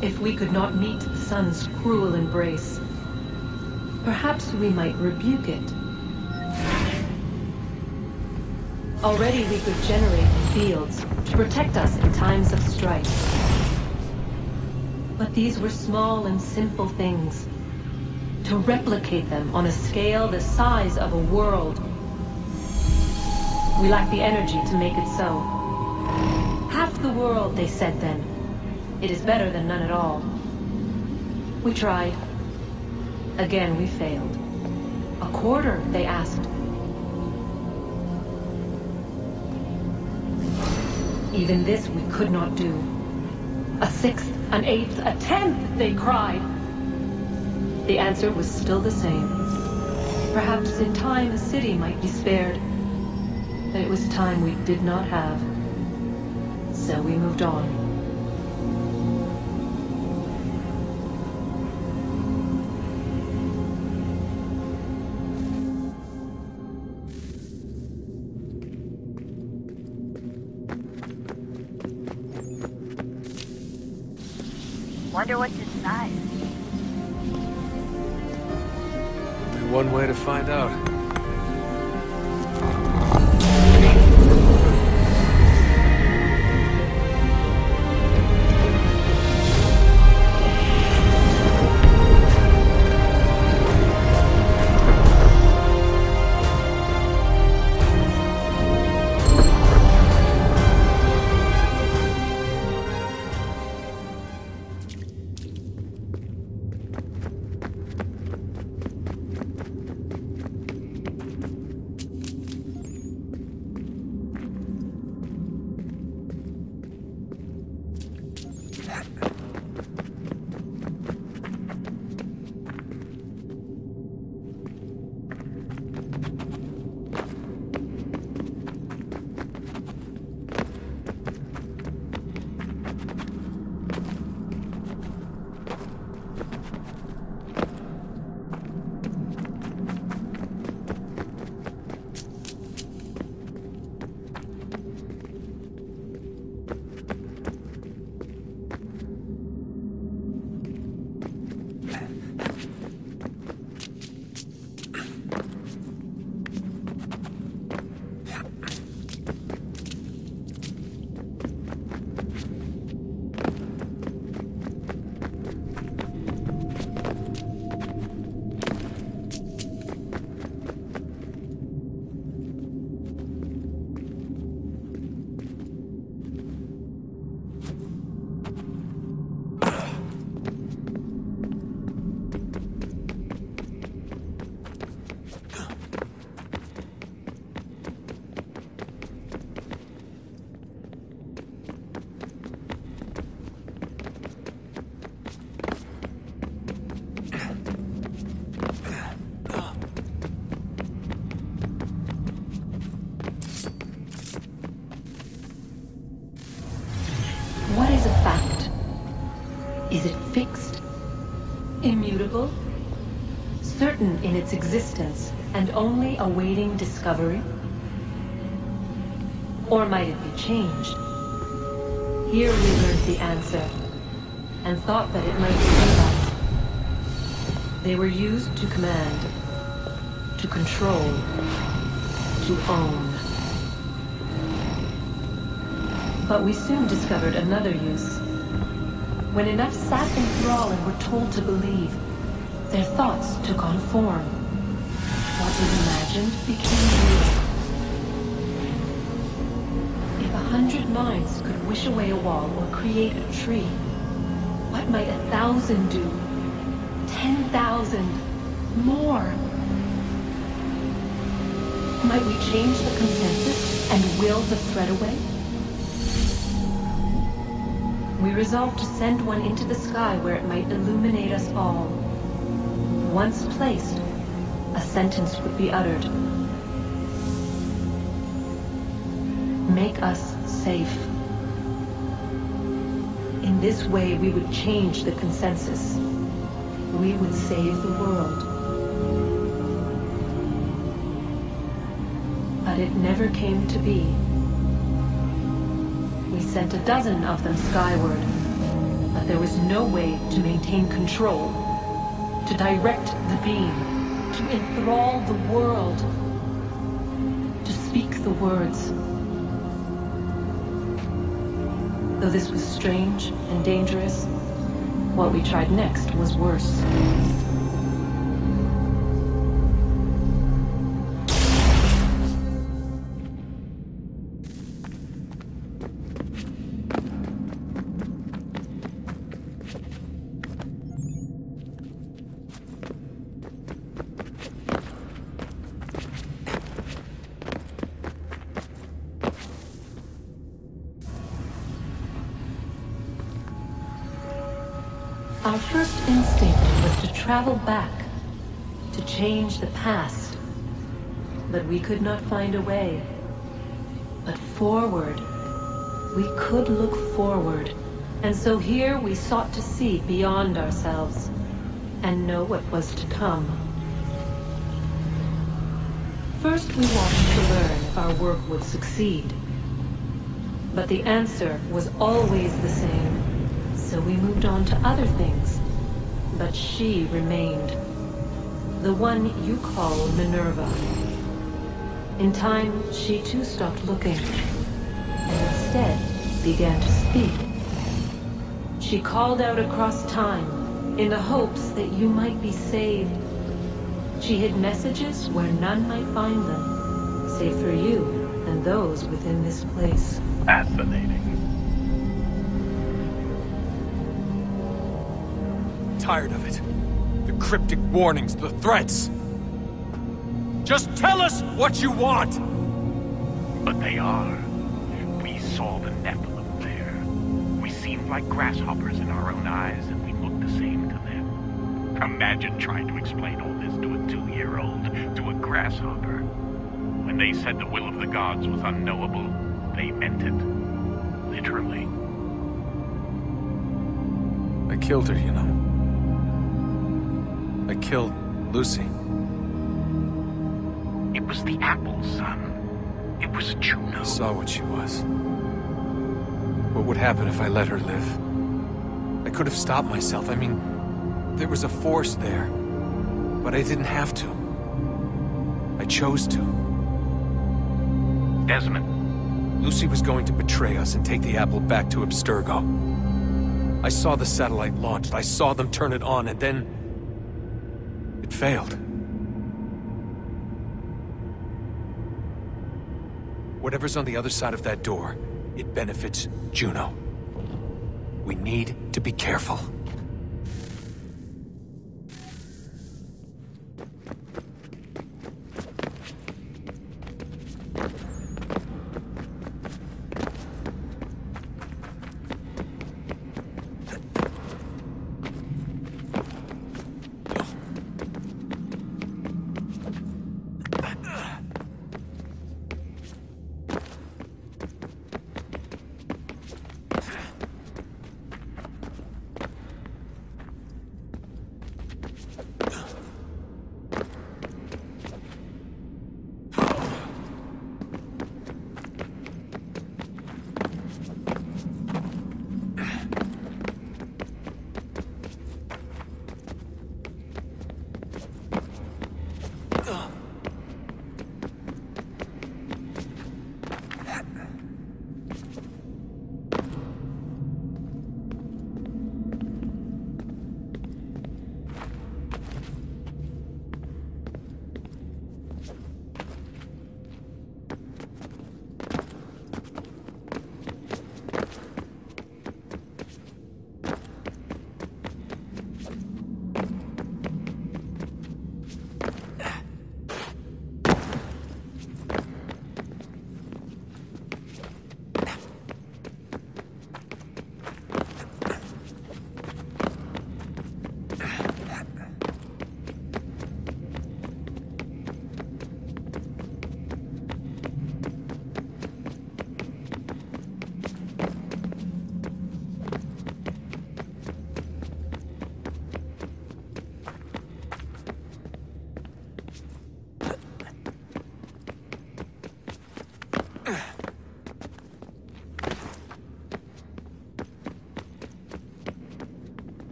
If we could not meet the sun's cruel embrace, perhaps we might rebuke it. Already we could generate fields to protect us in times of strife. But these were small and simple things. To replicate them on a scale the size of a world, we lack the energy to make it so. Half the world, they said then. It is better than none at all. We tried. Again, we failed. A quarter, they asked. Even this we could not do. A sixth, an eighth, a tenth, they cried. The answer was still the same. Perhaps in time a city might be spared. But it was time we did not have. So we moved on. Wonder what's inside. Only one way to find out. What is a fact? Is it fixed? Immutable? Certain in its existence and only awaiting discovery? Or might it be changed? Here we learned the answer, and thought that it might save us. They were used to command, to control, to own. But we soon discovered another use. When enough sat in thrall and were told to believe, their thoughts took on form. What was imagined became real. If 100 minds could wish away a wall or create a tree, what might 1,000 do? 10,000? More? Might we change the consensus and will the thread away? We resolved to send one into the sky where it might illuminate us all. Once placed, a sentence would be uttered. Make us safe. In this way, we would change the consensus. We would save the world. But it never came to be. We sent a dozen of them skyward, but there was no way to maintain control, to direct the beam, to enthrall the world, to speak the words. Though this was strange and dangerous, what we tried next was worse. Our first instinct was to travel back, to change the past. But we could not find a way. But forward, we could look forward. And so here we sought to see beyond ourselves and know what was to come. First we watched to learn if our work would succeed. But the answer was always the same. So we moved on to other things. But she remained. The one you call Minerva. In time, she too stopped looking. And instead began to speak. She called out across time, in the hopes that you might be saved. She hid messages where none might find them, save for you and those within this place. Fascinating. Tired of it. The cryptic warnings, the threats. Just tell us what you want! But they are. We saw the Nephilim there. We seemed like grasshoppers in our own eyes, and we looked the same to them. Imagine trying to explain all this to a 2-year-old, to a grasshopper. When they said the will of the gods was unknowable, they meant it. Literally. I killed her, you know. I killed Lucy. It was the apple, son. It was Juno. I saw what she was. What would happen if I let her live? I could have stopped myself. I mean, there was a force there. But I didn't have to. I chose to. Desmond. Lucy was going to betray us and take the apple back to Abstergo. I saw the satellite launched. I saw them turn it on, and then it failed. Whatever's on the other side of that door, it benefits Juno. We need to be careful.